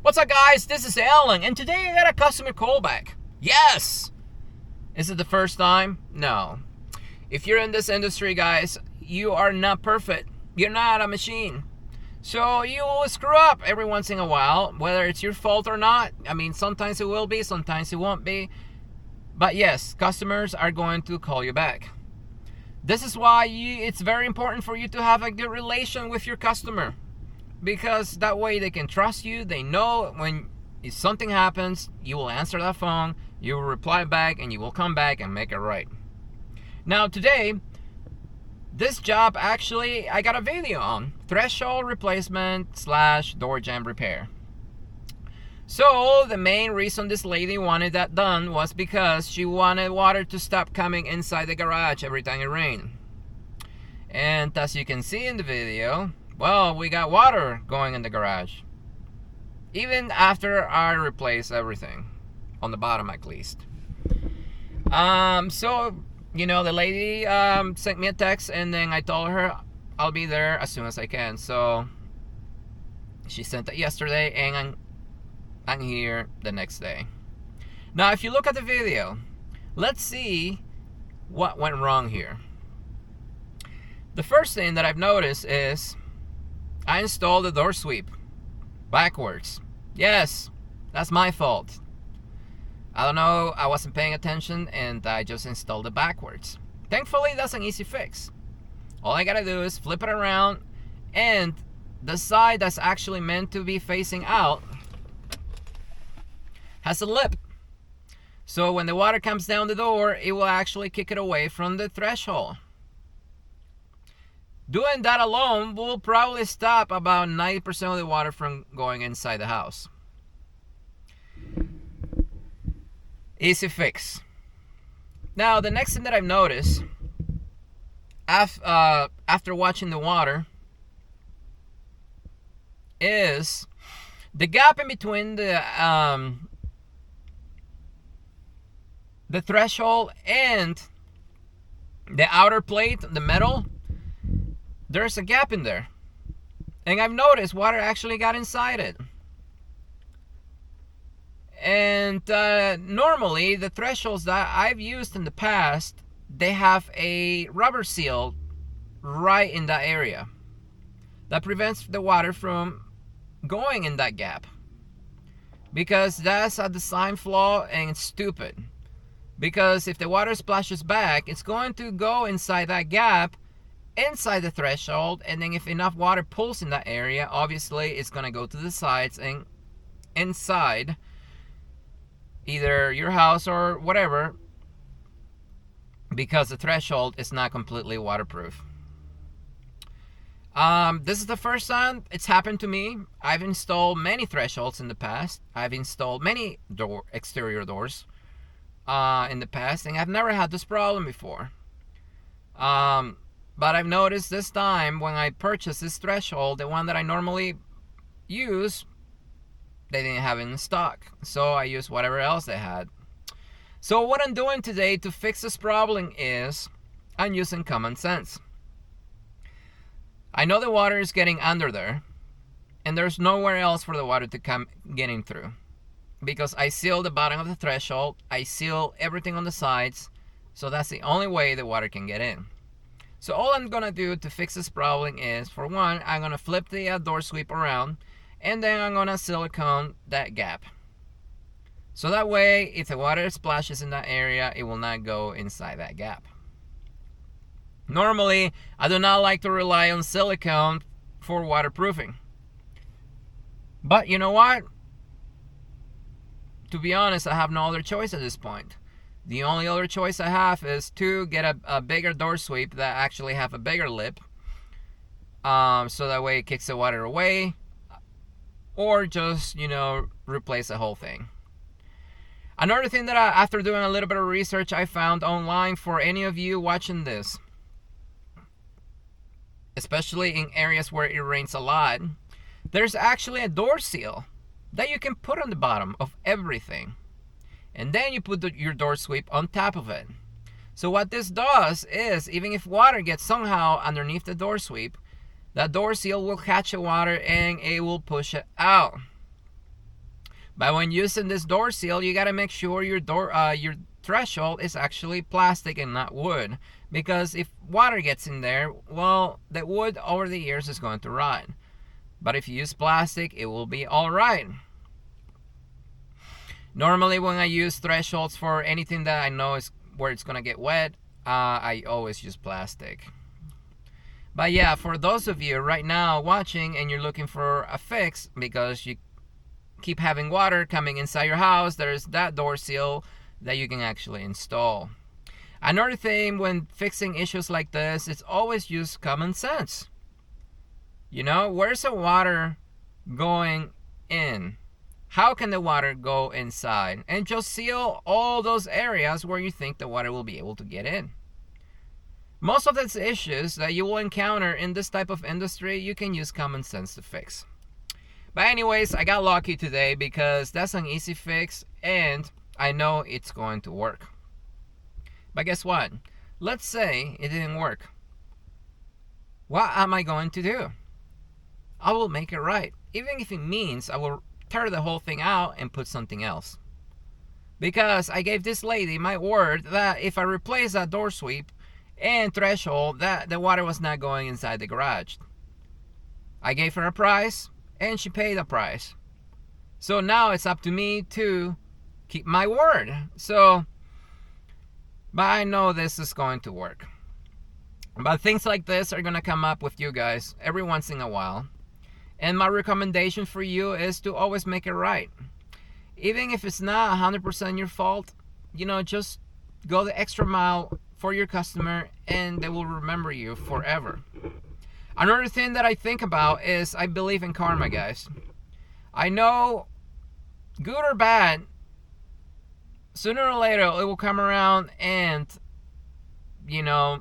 What's up, guys? This is Alan, and today I got a customer callback. Yes! Is it the first time? No. If you're in this industry, guys, you are not perfect. You're not a machine. So you will screw up every once in a while, whether it's your fault or not. I mean, sometimes it will be, sometimes it won't be. But yes, customers are going to call you back. This is why it's very important for you to have a good relation with your customer. Because that way they can trust you. They know when if something happens, you will answer that phone, you will reply back, and you will come back and make it right. Now today, this job actually, I got a video on threshold replacement / door jamb repair. So the main reason this lady wanted that done was because she wanted water to stop coming inside the garage every time it rained. And as you can see in the video, well, we got water going in the garage. Even after I replaced everything. On the bottom, at least. So, the lady sent me a text, and then I told her I'll be there as soon as I can. So, she sent it yesterday, and I'm here the next day. Now, if you look at the video, let's see what went wrong here. The first thing that I've noticed is I installed the door sweep backwards. Yes, that's my fault. I don't know, I wasn't paying attention and I just installed it backwards. Thankfully, that's an easy fix. All I gotta do is flip it around, and the side that's actually meant to be facing out has a lip. So when the water comes down the door, it will actually kick it away from the threshold. Doing that alone will probably stop about 90% of the water from going inside the house. Easy fix. Now, the next thing that I've noticed after watching the water is the gap in between the threshold and the outer plate, the metal. There's a gap in there. And I've noticed water actually got inside it. And normally, the thresholds that I've used in the past, they have a rubber seal right in that area that prevents the water from going in that gap. Because that's a design flaw and it's stupid. Because if the water splashes back, it's going to go inside that gap, inside the threshold, and then if enough water pulls in that area, obviously it's going to go to the sides and inside either your house or whatever, because the threshold is not completely waterproof. This is the first time it's happened to me. I've installed many thresholds in the past. I've installed many exterior doors in the past, and I've never had this problem before. But I've noticed this time when I purchased this threshold, the one that I normally use, they didn't have it in stock. So I used whatever else they had. So what I'm doing today to fix this problem is I'm using common sense. I know the water is getting under there, and there's nowhere else for the water to come getting through. Because I seal the bottom of the threshold, I seal everything on the sides, so that's the only way the water can get in. So all I'm going to do to fix this problem is, for one, I'm going to flip the door sweep around, and then I'm going to silicone that gap. So that way, if the water splashes in that area, it will not go inside that gap. Normally, I do not like to rely on silicone for waterproofing. But you know what? To be honest, I have no other choice at this point. The only other choice I have is to get a bigger door sweep that actually have a bigger lip. So that way it kicks the water away. Or just, replace the whole thing. Another thing that after doing a little bit of research, I found online for any of you watching this, especially in areas where it rains a lot, there's actually a door seal that you can put on the bottom of everything. And then you put your door sweep on top of it. So what this does is, even if water gets somehow underneath the door sweep, that door seal will catch the water and it will push it out. But when using this door seal, you gotta make sure your your threshold is actually plastic and not wood, because if water gets in there, well, the wood over the years is going to rot. But if you use plastic, it will be all right. Normally, when I use thresholds for anything that I know is where it's gonna get wet, I always use plastic. But yeah, for those of you right now watching and you're looking for a fix because you keep having water coming inside your house, there's that door seal that you can actually install. Another thing when fixing issues like this is always use common sense. You know, where's the water going in? How can the water go inside? And just seal all those areas where you think the water will be able to get in. Most of these issues that you will encounter in this type of industry, you can use common sense to fix. But anyways, I got lucky today because that's an easy fix and I know it's going to work. But guess what? Let's say it didn't work. What am I going to do? I will make it right. Even if it means I will tear the whole thing out and put something else. Because I gave this lady my word that if I replace that door sweep and threshold, that the water was not going inside the garage. I gave her a price and she paid a price. So now it's up to me to keep my word. But I know this is going to work. But things like this are going to come up with you guys every once in a while. And my recommendation for you is to always make it right. Even if it's not 100% your fault, you know, just go the extra mile for your customer and they will remember you forever. Another thing that I think about is I believe in karma, guys. I know, good or bad, sooner or later it will come around and, you know,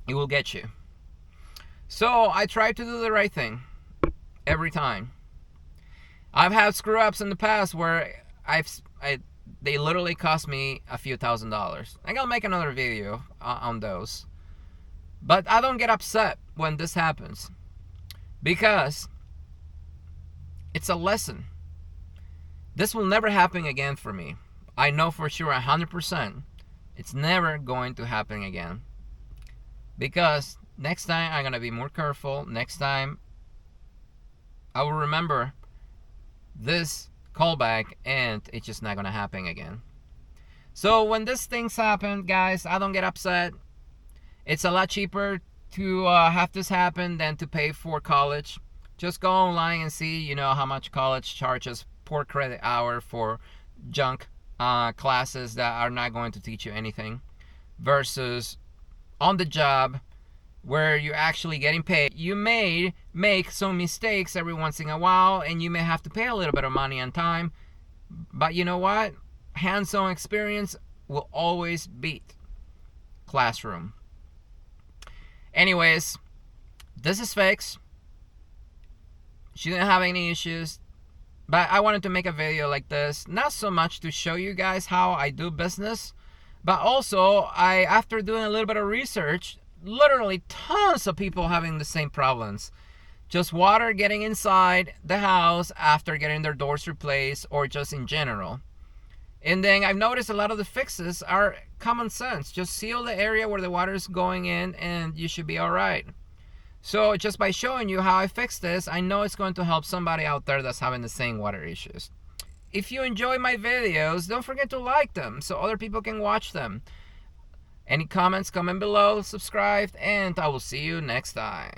it will get you. So I try to do the right thing every time. I've had screw ups in the past where they literally cost me a few $1,000s. I gotta make another video on those. But I don't get upset when this happens because it's a lesson. This will never happen again for me. I know for sure 100% it's never going to happen again. Because next time I'm going to be more careful. Next time I will remember this callback and it's just not going to happen again. So when these things happen, guys, I don't get upset. It's a lot cheaper to have this happen than to pay for college. Just go online and see, you know, how much college charges per credit hour for junk classes that are not going to teach you anything, versus on the job where you're actually getting paid. You may make some mistakes every once in a while and you may have to pay a little bit of money and time, but you know what? Hands-on experience will always beat classroom. Anyways, this is Fix. She didn't have any issues, but I wanted to make a video like this, not so much to show you guys how I do business, but also after doing a little bit of research, literally tons of people having the same problems. Just water getting inside the house after getting their doors replaced, or just in general. And then I've noticed a lot of the fixes are common sense. Just seal the area where the water is going in and you should be all right. So just by showing you how I fix this, I know it's going to help somebody out there that's having the same water issues. If you enjoy my videos, don't forget to like them so other people can watch them. Any comments, comment below, subscribe, and I will see you next time.